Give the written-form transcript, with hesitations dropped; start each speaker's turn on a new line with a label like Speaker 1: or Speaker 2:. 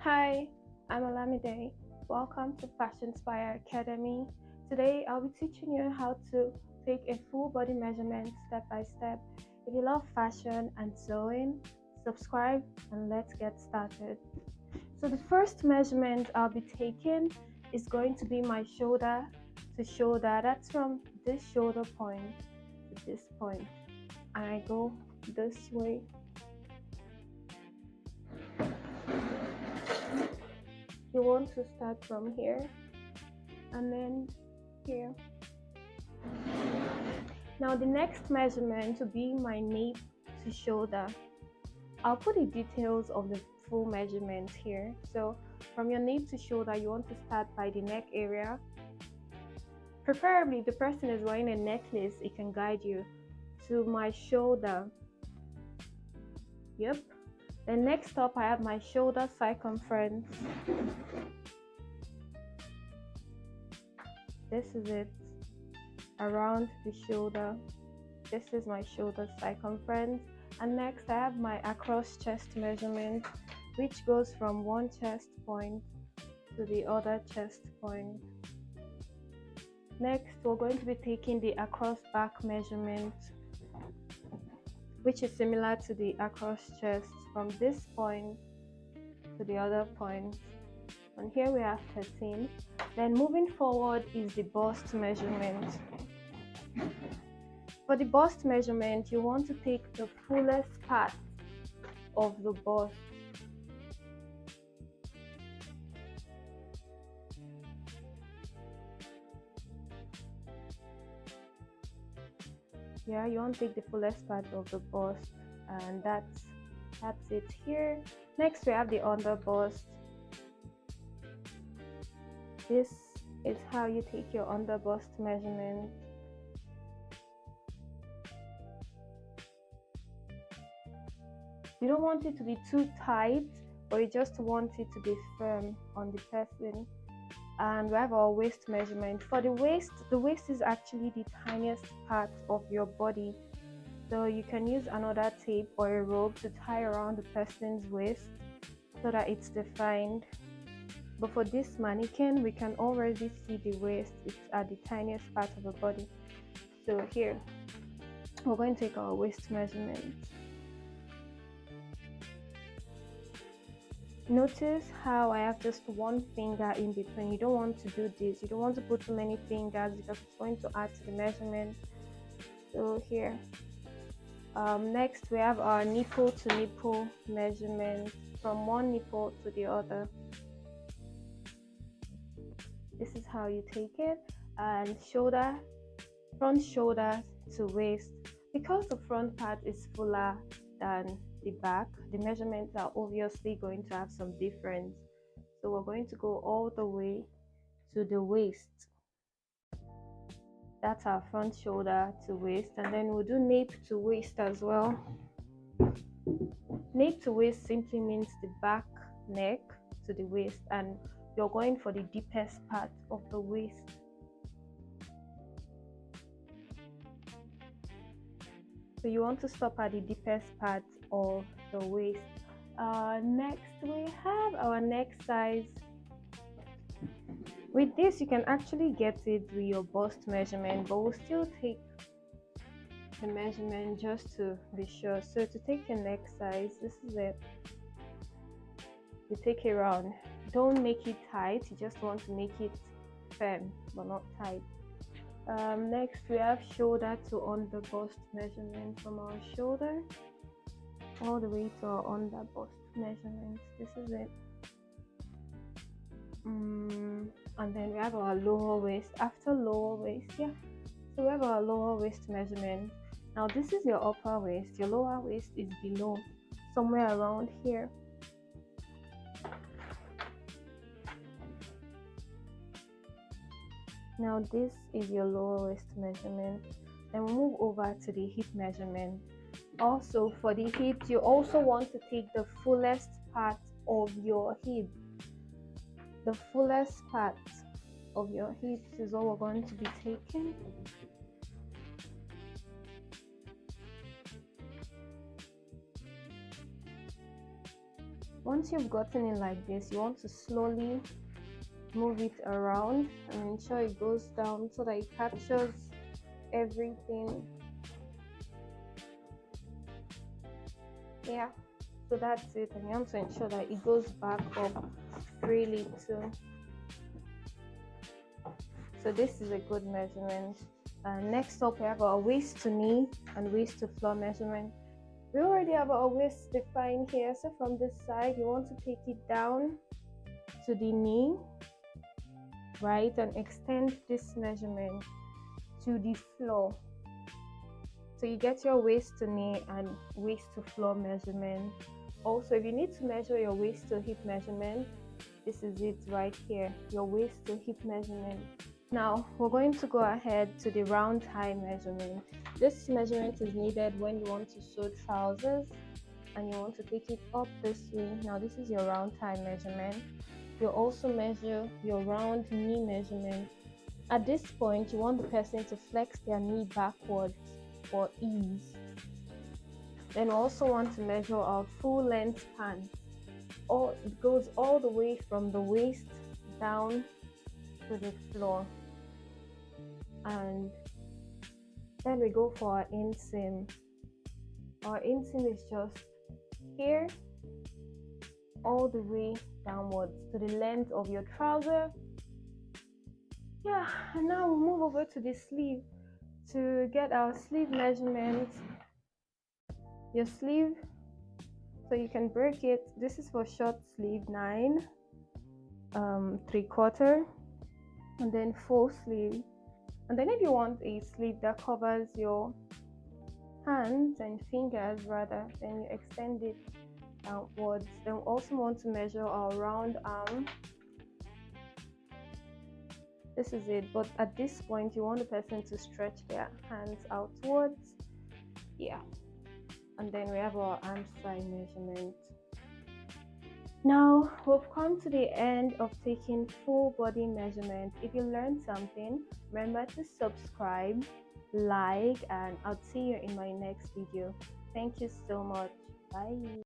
Speaker 1: Hi, I'm Olamide. Welcome to Fashion Spire Academy. Today I'll be teaching you how to take a full body measurement step by step. If you love fashion and sewing, subscribe and let's get started. So the first measurement I'll be taking is going to be my shoulder to shoulder. That's from this shoulder point to this point. And I go this way. You want to start from here and then here. Now the next measurement will be my nape to shoulder. I'll put the details of the full measurement here. So from your nape to shoulder, you want to start by the neck area. Preferably if the person is wearing a necklace, it can guide you to my shoulder. Yep. Then next up, I have my shoulder circumference. This is it, around the shoulder. This is my shoulder circumference. And next I have my across chest measurement, which goes from one chest point to the other chest point. Next we're going to be taking the across back measurement, which is similar to the across chest, from this point to the other point. And here we have 13. Then moving forward is the bust measurement. For the bust measurement, you want to take the fullest part of the bust. Yeah, you want to take the fullest part of the bust, and that's it here. Next we have the under bust. This is how you take your under bust measurement. You don't want it to be too tight, but you just want it to be firm on the person. And we have our waist measurement. For the waist is actually the tiniest part of your body. So you can use another tape or a rope to tie around the person's waist so that it's defined. But for this mannequin, we can already see the waist. It's at the tiniest part of the body. So here, we're going to take our waist measurement. Notice how I have just one finger in between. You don't want to do this. You don't want to put too many fingers because it's going to add to the measurement. So here. Next, we have our nipple to nipple measurement, from one nipple to the other. This is how you take it. And shoulder, front shoulder to waist. Because the front part is fuller than the back, the measurements are obviously going to have some difference. So we're going to go all the way to the waist. That's our front shoulder to waist, and then we'll do nape to waist as well. Nape to waist simply means the back neck to the waist, and you're going for the deepest part of the waist. So you want to stop at the deepest part of the waist. Next we have our neck size. With this you can actually get it with your bust measurement, but we'll still take the measurement just to be sure. So to take your neck size, this is it. You take it round. Don't make it tight, you just want to make it firm but not tight. Next we have shoulder to under bust measurement, from our shoulder all the way to our under bust measurement. This is it. And then we have our lower waist. After lower waist, so we have our lower waist measurement. Now this is your upper waist. Your lower waist is below, somewhere around here. Now this is your lower waist measurement. Then we'll move over to the hip measurement. Also for the hips, you also want to take the fullest part of your hip. The fullest part of your hips is what we're going to be taking. Once you've gotten it like this, you want to slowly move it around and ensure it goes down so that it captures everything. Yeah, so that's it, and you want to ensure that it goes back up freely too. So this is a good measurement. Next up, we have our waist to knee and waist to floor measurement. We already have our waist defined here, so from this side you want to take it down to the knee, right, and extend this measurement to the floor. So you get your waist to knee and waist to floor measurement. Also, if you need to measure your waist to hip measurement, this is it right here, your waist to hip measurement. Now we're going to go ahead to the round thigh measurement. This measurement is needed when you want to sew trousers and you want to take it up this way. Now this is your round thigh measurement. You'll also measure your round knee measurement. At this point, you want the person to flex their knee backwards for ease. Then we also want to measure our full length pants. It goes all the way from the waist down to the floor. And then we go for our inseam. Our inseam is just here all the way downwards to the length of your trouser. Yeah, and now we'll move over to the sleeve to get our sleeve measurement. Your sleeve, so you can break it. This is for short sleeve 9, 3/4, and then full sleeve. And then if you want a sleeve that covers your hands and fingers rather, then you extend it outwards. Then we also want to measure our round arm. This is it, but at this point you want the person to stretch their hands outwards. Yeah, and then we have our arm side measurement. Now we've come to the end of taking full body measurement. If you learned something, remember to subscribe, like, and I'll see you in my next video. Thank you so much. Bye.